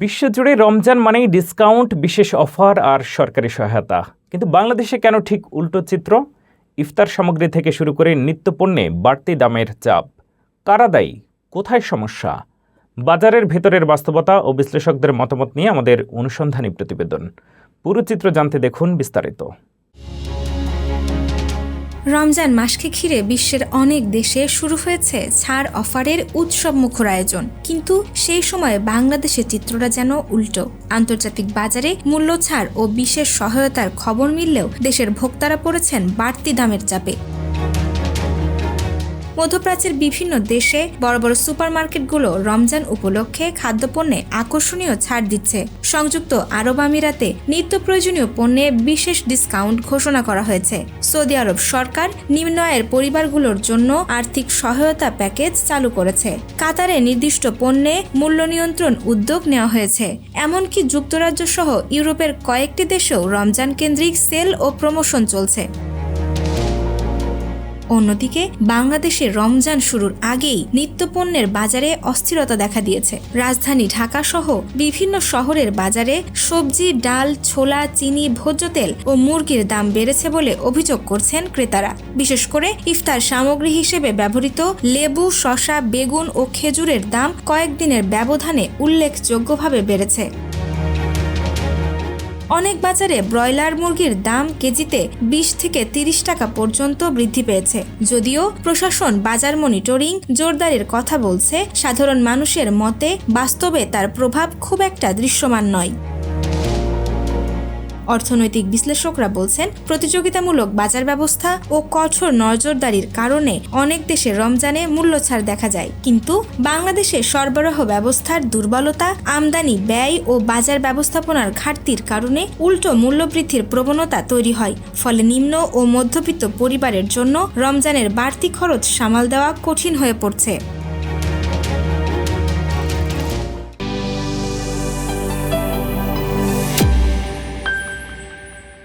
বিশ্বজুড়ে রমজান মানেই ডিসকাউন্ট, বিশেষ অফার আর সরকারি সহায়তা। কিন্তু বাংলাদেশে কেন ঠিক উল্টো চিত্র? ইফতার সামগ্রী থেকে শুরু করে নিত্যপণ্যে বাড়তি দামের চাপ। কারা দায়ী? কোথায় সমস্যা? বাজারের ভেতরের বাস্তবতা ও বিশ্লেষকদের মতামত নিয়ে আমাদের অনুসন্ধানী প্রতিবেদন। পুরো চিত্র জানতে দেখুন বিস্তারিত। রমজান মাসকে ঘিরে বিশ্বের অনেক দেশে শুরু হয়েছে ছাড় অফারের উৎসব মুখর আয়োজন, কিন্তু সেই সময় বাংলাদেশের চিত্রটা যেন উল্টো। আন্তর্জাতিক বাজারে মূল্য ছাড় ও বিশেষ সহায়তার খবর মিললেও দেশের ভোক্তারা পড়েছেন বাড়তি দামের চাপে। মধ্যপ্রাচ্যের বিভিন্ন দেশে বড় বড় সুপারমার্কেটগুলো রমজান উপলক্ষে খাদ্যপণ্যে আকর্ষণীয় ছাড় দিচ্ছে। সংযুক্ত আরব আমিরাতে নিত্য প্রয়োজনীয় পণ্যে বিশেষ ডিসকাউন্ট ঘোষণা করা হয়েছে। সৌদি আরব সরকার নিম্ন আয়ের পরিবারগুলোর জন্য আর্থিক সহায়তা প্যাকেজ চালু করেছে। কাতারে নির্দিষ্ট পণ্যে মূল্য নিয়ন্ত্রণ উদ্যোগ নেওয়া হয়েছে। এমনকি যুক্তরাজ্য সহ ইউরোপের কয়েকটি দেশেও রমজান কেন্দ্রিক সেল ও প্রমোশন চলছে। অন্যদিকে বাংলাদেশে রমজান শুরুর আগেই নিত্যপণ্যের বাজারে অস্থিরতা দেখা দিয়েছে। রাজধানী ঢাকা সহ বিভিন্ন শহরের বাজারে সবজি, ডাল, ছোলা, চিনি, ভোজ্য তেল ও মুরগির দাম বেড়েছে বলে অভিযোগ করছেন ক্রেতারা। বিশেষ করে ইফতার সামগ্রী হিসেবে ব্যবহৃত লেবু, শসা, বেগুন ও খেজুরের দাম কয়েকদিনের ব্যবধানে উল্লেখযোগ্যভাবে বেড়েছে। অনেক বাজারে ব্রয়লার মুরগির দাম কেজিতে 20 থেকে 30 টাকা পর্যন্ত বৃদ্ধি পেয়েছে। যদিও প্রশাসন বাজার মনিটরিং জোরদারের কথা বলছে, সাধারণ মানুষের মতে বাস্তবে তার প্রভাব খুব একটা দৃশ্যমান নয়। অর্থনৈতিক বিশ্লেষকরা বলছেন, প্রতিযোগিতামূলক বাজার ব্যবস্থা ও কঠোর নজরদারির কারণে অনেক দেশে রমজানে মূল্য ছাড় দেখা যায়। কিন্তু বাংলাদেশে সরবরাহ ব্যবস্থার দুর্বলতা, আমদানি ব্যয় ও বাজার ব্যবস্থাপনার ঘাটতির কারণে উল্টো মূল্যবৃদ্ধির প্রবণতা তৈরি হয়। ফলে নিম্ন ও মধ্যবিত্ত পরিবারের জন্য রমজানের বাড়তি খরচ সামাল দেওয়া কঠিন হয়ে পড়ছে।